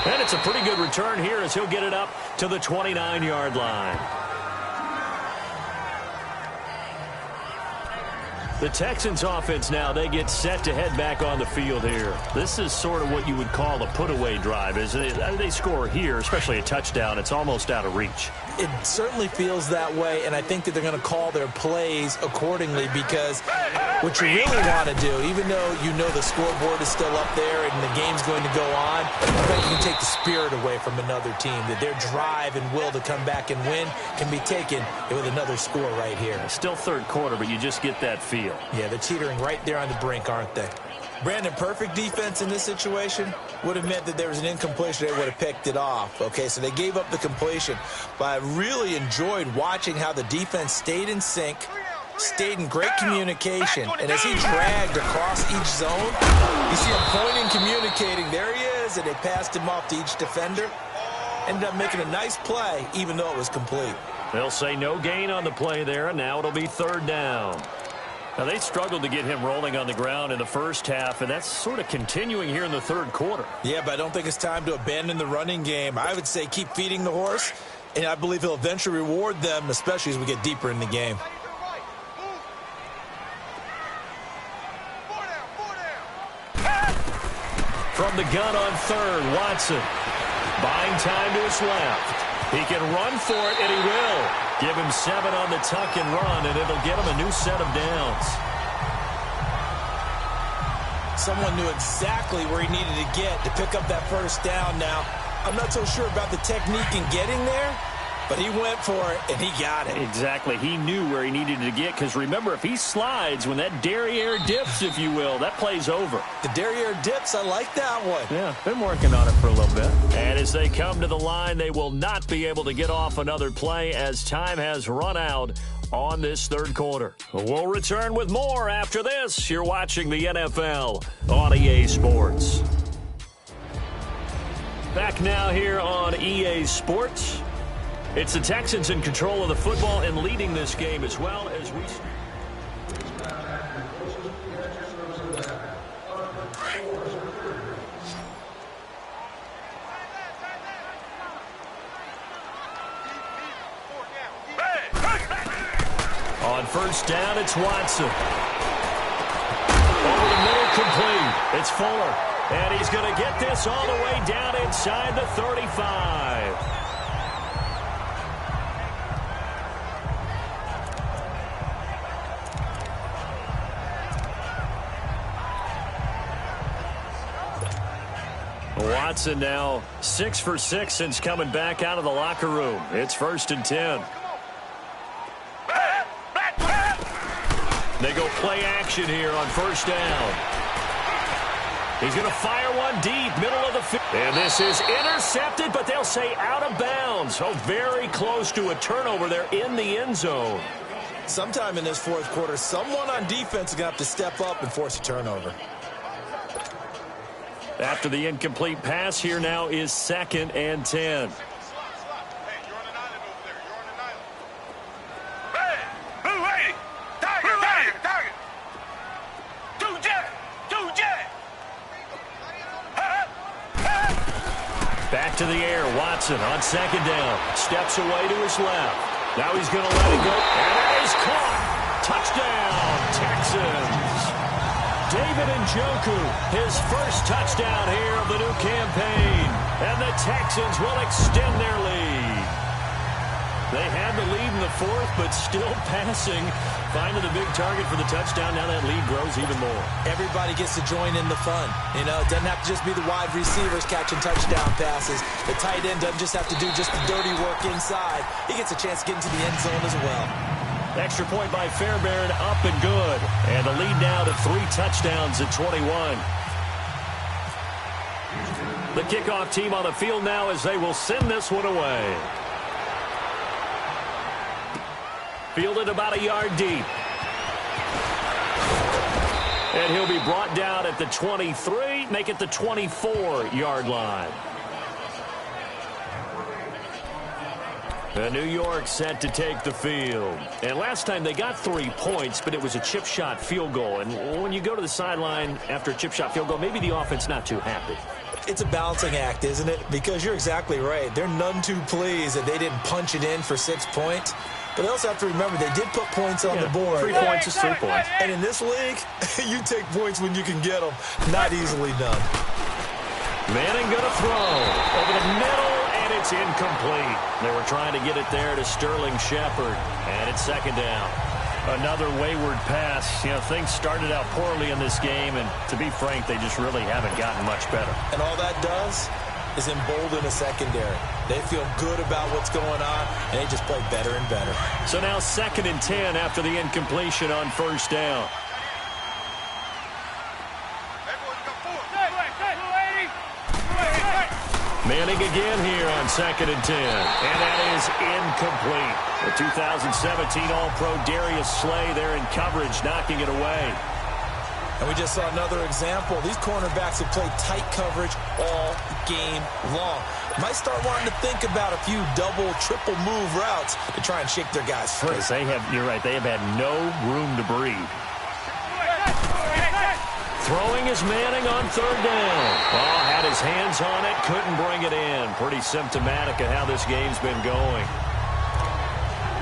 And it's a pretty good return here as he'll get it up to the 29-yard line. The Texans offense now, they get set to head back on the field here. This is sort of what you would call a put-away drive, isn't it? They score here, especially a touchdown. It's almost out of reach. It certainly feels that way, and I think that they're going to call their plays accordingly because what you really want to do, even though you know the scoreboard is still up there and the game's going to go on, but you can take the spirit away from another team, that their drive and will to come back and win can be taken with another score right here. Still third quarter, but you just get that feel. Yeah, they're teetering right there on the brink, aren't they? Brandon, perfect defense in this situation would have meant that there was an incompletion. They would have picked it off. Okay, so they gave up the completion. But I really enjoyed watching how the defense stayed in sync, stayed in great communication. And as he dragged across each zone, you see him pointing, communicating. There he is, and they passed him off to each defender. Ended up making a nice play, even though it was complete. They'll say no gain on the play there, and now it'll be 3rd down. Now, they struggled to get him rolling on the ground in the first half, and that's sort of continuing here in the 3rd quarter. Yeah, but I don't think it's time to abandon the running game. I would say keep feeding the horse, and I believe he'll eventually reward them, especially as we get deeper in the game. From the gun on 3rd, Watson. Buying time to his left. He can run for it, and he will. Give him 7 on the tuck and run, and it'll get him a new set of downs. Someone knew exactly where he needed to get to pick up that first down. Now, I'm not so sure about the technique in getting there, but he went for it, and he got it. Exactly. He knew where he needed to get, because remember, if he slides, when that derriere dips, if you will, that play's over. The derriere dips, I like that one. Yeah, been working on it for a little bit. And as they come to the line, they will not be able to get off another play as time has run out on this 3rd quarter. We'll return with more after this. You're watching the NFL on EA Sports. Back now here on EA Sports. It's the Texans in control of the football and leading this game as well as we... On 1st down, it's Watson. Over the middle, complete. It's Fuller. And he's going to get this all the way down inside the 35. Watson now 6 for 6 since coming back out of the locker room. It's 1st and 10. They go play action here on 1st down. He's going to fire one deep, middle of the field. And this is intercepted, but they'll say out of bounds. Oh, very close to a turnover there in the end zone. Sometime in this 4th quarter, someone on defense is going to have to step up and force a turnover. After the incomplete pass, here now is 2nd and 10. Back to the air. Watson on 2nd down. Steps away to his left. Now he's going to let it go. And it is caught. Touchdown, Texans. David Njoku, his first touchdown here of the new campaign. And the Texans will extend their lead. They had the lead in the 4th, but still passing. Finding the big target for the touchdown. Now that lead grows even more. Everybody gets to join in the fun. You know, it doesn't have to just be the wide receivers catching touchdown passes. The tight end doesn't just have to do just the dirty work inside. He gets a chance to get into the end zone as well. Extra point by Fairbairn, up and good. And the lead now to 3 touchdowns at 21. The kickoff team on the field now as they will send this one away. Fielded about a yard deep. And he'll be brought down at the 23, make it the 24-yard line. New York set to take the field. And last time they got 3 points, but it was a chip shot field goal. And when you go to the sideline after a chip shot field goal, maybe the offense not too happy. It's a balancing act, isn't it? Because you're exactly right. They're none too pleased that they didn't punch it in for 6 points. But they also have to remember they did put points on the board. 3 points is 3 points. And in this league, you take points when you can get them. Not easily done. Manning going to throw over the middle, and it's incomplete. They were trying to get it there to Sterling Shepard, and it's 2nd down. Another wayward pass. You know, things started out poorly in this game, and to be frank, they just really haven't gotten much better. And all that does is embolden a secondary. They feel good about what's going on, and they just play better and better. So now 2nd and 10 after the incompletion on 1st down. Manning again here on 2nd and 10. And that is incomplete. The 2017 All-Pro Darius Slay there in coverage, knocking it away. And we just saw another example. These cornerbacks have played tight coverage all game long. Might start wanting to think about a few double, triple move routes to try and shake their guys free. You're right, they have had no room to breathe. Throwing is Manning on 3rd down. Oh, had his hands on it, couldn't bring it in. Pretty symptomatic of how this game's been going.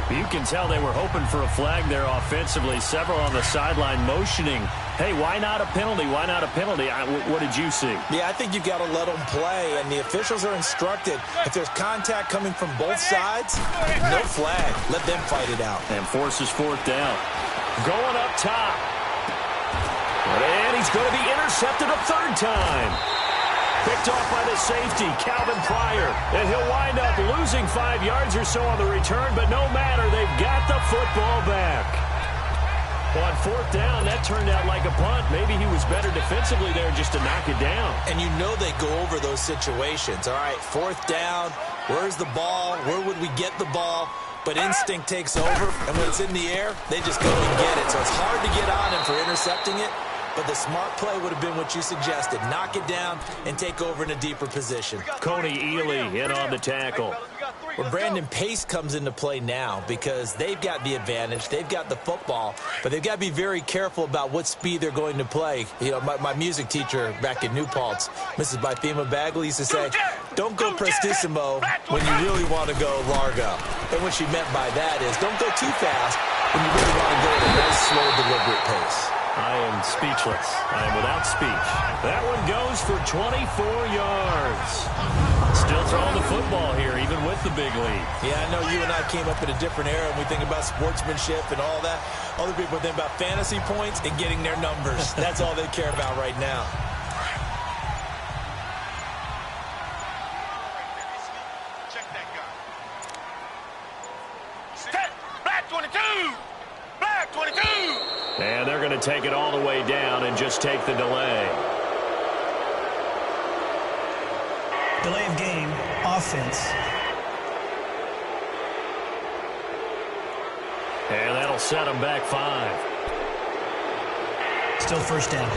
You can tell they were hoping for a flag there offensively. Several on the sideline motioning, hey, why not a penalty? Why not a penalty? What did you see? Yeah, I think you've got to let them play, and the officials are instructed. If there's contact coming from both sides, no flag. Let them fight it out. And forces 4th down. Going up top. And he's going to be intercepted a 3rd time. Picked off by the safety, Calvin Pryor. And he'll wind up losing 5 yards or so on the return, but no matter, they've got the football back. On 4th down, that turned out like a punt. Maybe he was better defensively there just to knock it down. And you know they go over those situations. All right, 4th down, where's the ball? Where would we get the ball? But instinct takes over, and when it's in the air, they just go and get it. So it's hard to get on him for intercepting it. But the smart play would have been what you suggested. Knock it down and take over in a deeper position. Coney Ely in on the tackle. Well, Brandon Pace comes into play now because they've got the advantage. They've got the football, but they've got to be very careful about what speed they're going to play. You know, my music teacher back in New Paltz, Mrs. Bythema Bagley, used to say, don't go prestissimo when you really want to go largo. And what she meant by that is don't go too fast when you really want to go at a nice, slow, deliberate pace. I am speechless. I am without speech. That one goes for 24 yards. Still throwing the football here, even with the big lead. Yeah, I know you and I came up in a different era, and we think about sportsmanship and all that. Other people think about fantasy points and getting their numbers. That's all they care about right now. Check that guy. Set. Black 22. Black 22. And they're going to take it all the way down and just take the delay. Delay of game, offense. And that'll set them back 5. Still 1st down.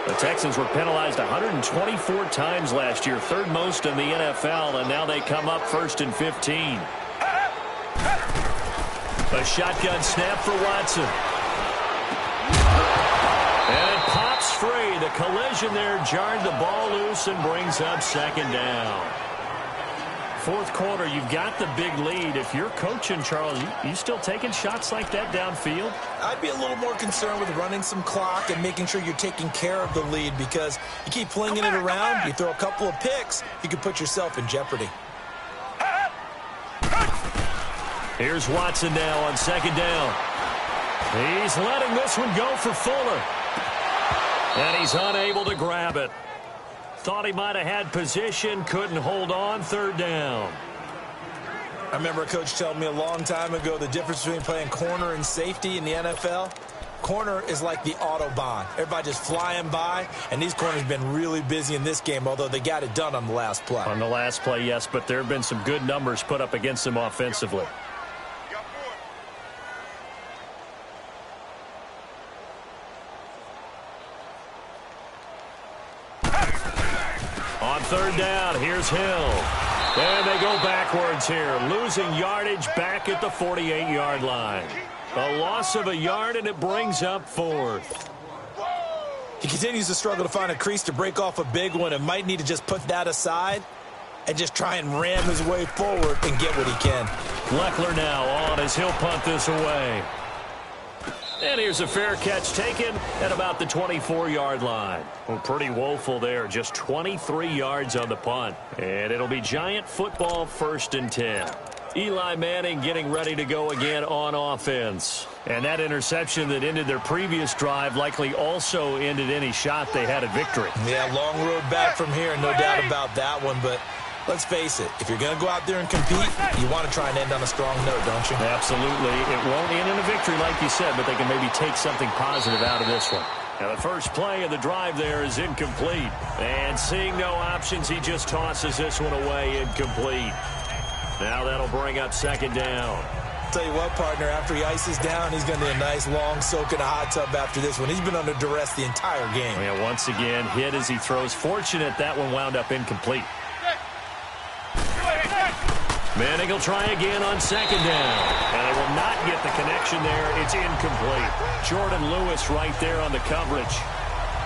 The Texans were penalized 124 times last year, third most in the NFL, and now they come up 1st and 15. A shotgun snap for Watson. And it pops free. The collision there jarred the ball loose and brings up 2nd down. 4th quarter, you've got the big lead. If you're coaching, Charles, you still taking shots like that downfield? I'd be a little more concerned with running some clock and making sure you're taking care of the lead, because you keep flinging it around, you throw a couple of picks, you could put yourself in jeopardy. Here's Watson now on 2nd down. He's letting this one go for Fuller. And he's unable to grab it. Thought he might have had position, couldn't hold on, 3rd down. I remember a coach telling me a long time ago the difference between playing corner and safety in the NFL. Corner is like the Autobahn. Everybody just flying by, and these corners have been really busy in this game, although they got it done on the last play. On the last play, yes, but there have been some good numbers put up against them offensively. On 3rd down, here's Hill. And they go backwards here, losing yardage back at the 48-yard line. A loss of a yard, and it brings up 4th. He continues to struggle to find a crease to break off a big one, and might need to just put that aside and just try and ram his way forward and get what he can. Leckler now on as he'll punt this away. And here's a fair catch taken at about the 24-yard line. Well, pretty woeful there. Just 23 yards on the punt. And it'll be Giant football, 1st and 10. Eli Manning getting ready to go again on offense. And that interception that ended their previous drive likely also ended any shot they had at victory. Yeah, long road back from here, no doubt about that one. But let's face it, if you're going to go out there and compete, you want to try and end on a strong note, don't you? Absolutely. It won't end in a victory like you said, but they can maybe take something positive out of this one. Now the first play of the drive there is incomplete. And seeing no options, he just tosses this one away, incomplete. Now that'll bring up 2nd down. Tell you what, partner, after he ices down, he's going to need a nice long soak in a hot tub after this one. He's been under duress the entire game. Yeah, once again, hit as he throws. Fortunate that one wound up incomplete. Manning will try again on 2nd down. And they will not get the connection there. It's incomplete. Jordan Lewis right there on the coverage.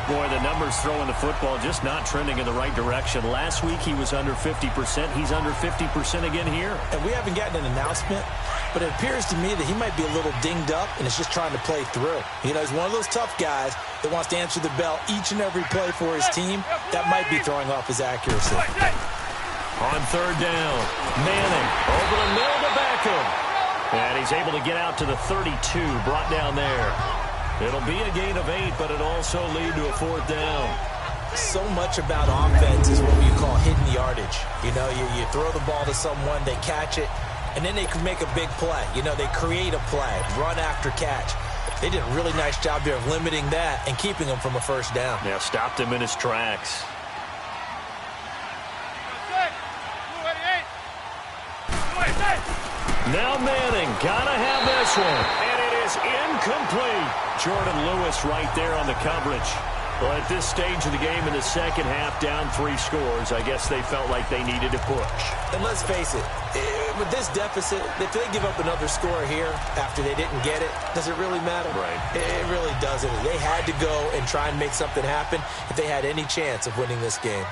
Boy, the numbers throwing the football just not trending in the right direction. Last week he was under 50%. He's under 50% again here. And we haven't gotten an announcement, but it appears to me that he might be a little dinged up and is just trying to play through. You know, he's one of those tough guys that wants to answer the bell each and every play for his team. That might be throwing off his accuracy. On 3rd down, Manning over the middle to Beckham. And he's able to get out to the 32, brought down there. It'll be a gain of 8, but it'll also lead to a 4th down. So much about offense is what you call hidden yardage. You know, you throw the ball to someone, they catch it, and then they can make a big play. You know, they create a play, run after catch. They did a really nice job there of limiting that and keeping him from a 1st down. Yeah, stopped him in his tracks. Now Manning, gotta have this one. And it is incomplete. Jordan Lewis right there on the coverage. Well, at this stage of the game in the 2nd half, down 3 scores, I guess they felt like they needed to push. And let's face it, with this deficit, if they give up another score here after they didn't get it, does it really matter? Right. It really doesn't. They had to go and try and make something happen if they had any chance of winning this game.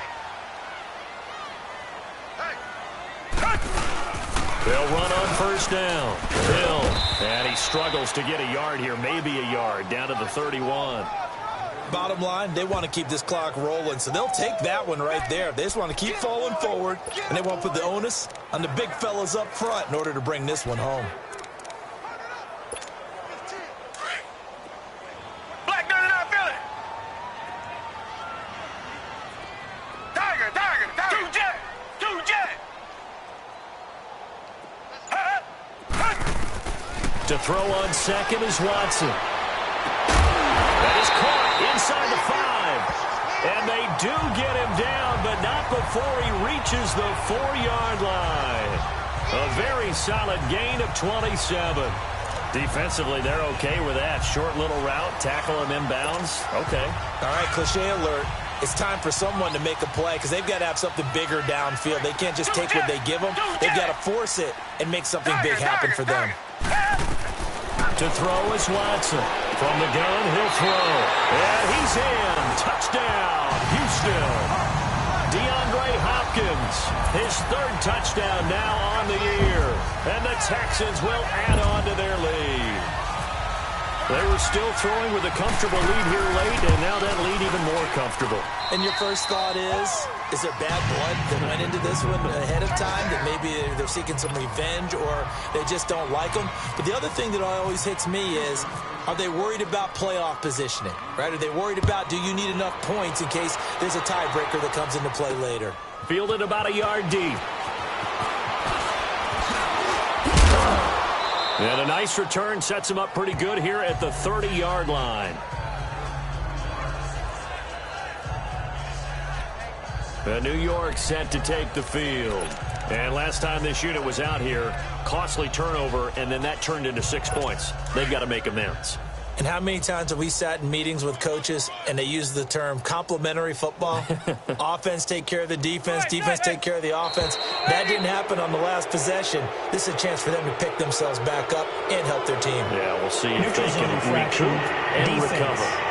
They'll run on 1st down. Hill. And he struggles to get a yard here, maybe a yard, down to the 31. Bottom line, they want to keep this clock rolling, so they'll take that one right there. They just want to keep falling forward, and they want to put the onus on the big fellas up front in order to bring this one home. Black 99 Philly. Tiger, Tiger, Tiger. Two jet. To throw on 2nd is Watson. That is caught inside the 5. And they do get him down, but not before he reaches the 4-yard line. A very solid gain of 27. Defensively, they're okay with that. Short little route, tackle him inbounds. Okay. All right, cliche alert. It's time for someone to make a play because they've got to have something bigger downfield. They can't just take what they give them. They've got to force it and make something big happen for them. To throw is Watson. From the gun, he'll throw. And he's in. Touchdown, Houston. DeAndre Hopkins, his third touchdown now on the year. And the Texans will add on to their lead. They were still throwing with a comfortable lead here late, and now that lead even more comfortable. And your first thought is there bad blood that went into this one ahead of time, that maybe they're seeking some revenge or they just don't like them? But the other thing that always hits me is, are they worried about playoff positioning, right? Are they worried about, do you need enough points in case there's a tiebreaker that comes into play later? Fielded about a yard deep. And a nice return sets him up pretty good here at the 30-yard line. New York set to take the field. And last time this unit was out here, costly turnover, and then that turned into 6 points. They've got to make amends. And how many times have we sat in meetings with coaches and they use the term complementary football? Offense take care of the defense, defense take care of the offense. That didn't happen on the last possession. This is a chance for them to pick themselves back up and help their team. Yeah, we'll see if they can recoup and recover.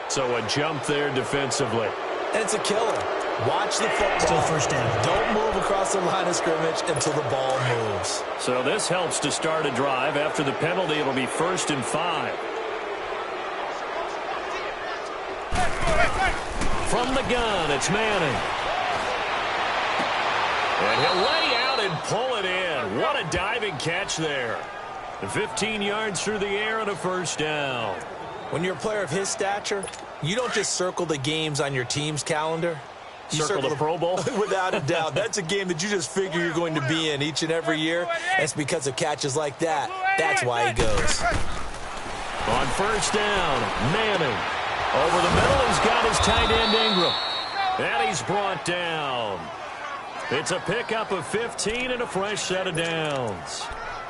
So a jump there defensively. And it's a killer. Watch the football. Still first down. Don't move across the line of scrimmage until the ball moves. So this helps to start a drive. After the penalty, it'll be 1st and 5. From the gun, it's Manning. And he'll lay out and pull it in. What a diving catch there. 15 yards through the air and a first down. When you're a player of his stature, you don't just circle the games on your team's calendar. You circle the Pro Bowl? Without a doubt. That's a game that you just figure you're going to be in each and every year. And it's because of catches like that. That's why he goes. On first down, Manning. Over the middle, he's got his tight end Ingram. And he's brought down. It's a pickup of 15 and a fresh set of downs.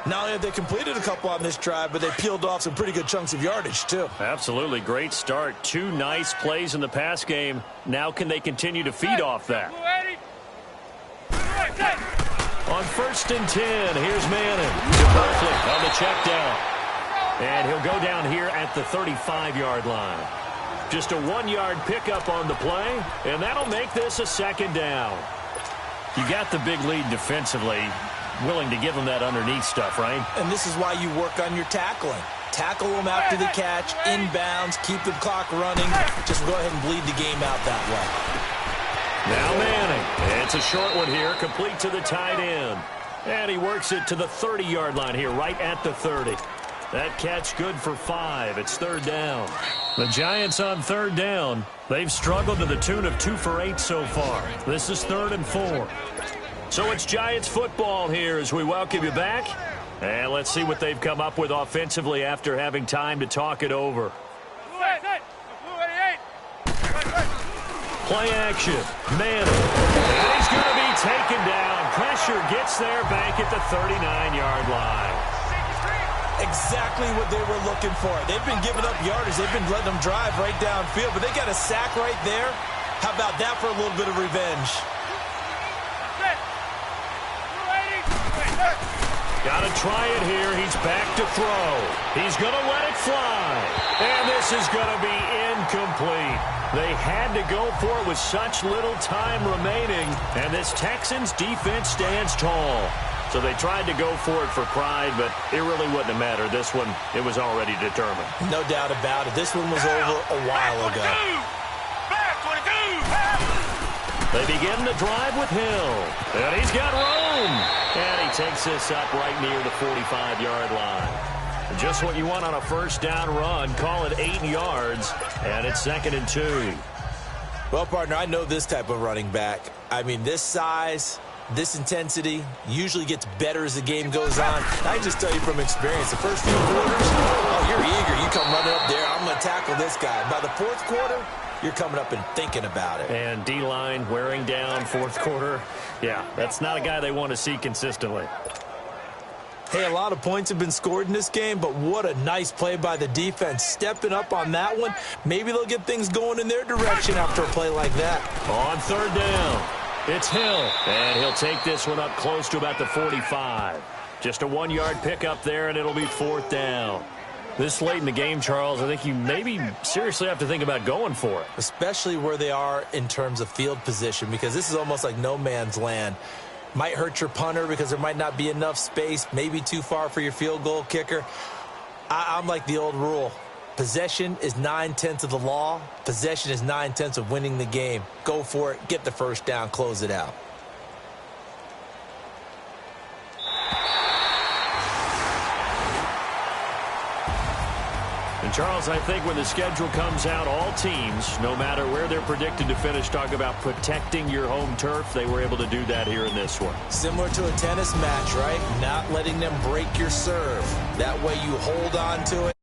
Not only have they completed a couple on this drive, but they peeled off some pretty good chunks of yardage, too. Absolutely. Great start. 2 nice plays in the pass game. Now can they continue to feed off that? On 1st and 10, here's Manning. To Berkeley on the check down. And he'll go down here at the 35-yard line. Just a 1-yard pickup on the play, and that'll make this a 2nd down. You got the big lead defensively. Willing to give them that underneath stuff, right? And this is why you work on your tackling. Tackle them after the catch, inbounds, keep the clock running. Just go ahead and bleed the game out that way. Now Manning. It's a short one here, complete to the tight end. And he works it to the 30-yard line here, right at the 30. That catch good for 5. It's 3rd down. The Giants on 3rd down. They've struggled to the tune of 2 for 8 so far. This is 3rd and 4. So it's Giants football here as we welcome you back. And let's see what they've come up with offensively after having time to talk it over. Play action. Manning. And he's going to be taken down. Pressure gets there back at the 39-yard line. Exactly what they were looking for. They've been giving up yardage. They've been letting them drive right downfield, but they got a sack right there. How about that for a little bit of revenge? Got to try it here. He's back to throw. He's going to let it fly. And this is going to be incomplete. They had to go for it with such little time remaining. And this Texans defense stands tall. So they tried to go for it for pride, but it really wouldn't have mattered. This one, it was already determined. No doubt about it. This one was over a while ago. They begin the drive with Hill. And he's got room. And he takes this up right near the 45-yard line. Just what you want on a first down run. Call it 8 yards. And it's 2nd and 2. Well, partner, I know this type of running back. I mean, this size, this intensity usually gets better as the game goes on. I can just tell you from experience, the first few quarters, oh, you're eager. You come running up there. I'm going to tackle this guy. By the 4th quarter, you're coming up and thinking about it. And D-line wearing down fourth quarter. Yeah, that's not a guy they want to see consistently. Hey, a lot of points have been scored in this game, but what a nice play by the defense. Stepping up on that one, maybe they'll get things going in their direction after a play like that. On third down, it's Hill, and he'll take this one up close to about the 45. Just a 1-yard pickup there, and it'll be fourth down. This late in the game, Charles, I think you maybe seriously have to think about going for it. Especially where they are in terms of field position, because this is almost like no man's land. Might hurt your punter because there might not be enough space, maybe too far for your field goal kicker. I'm like the old rule. Possession is 9/10 of the law. Possession is 9/10 of winning the game. Go for it, get the first down, close it out. And Charles, I think when the schedule comes out, all teams, no matter where they're predicted to finish, talk about protecting your home turf. They were able to do that here in this one. Similar to a tennis match, right? Not letting them break your serve. That way you hold on to it.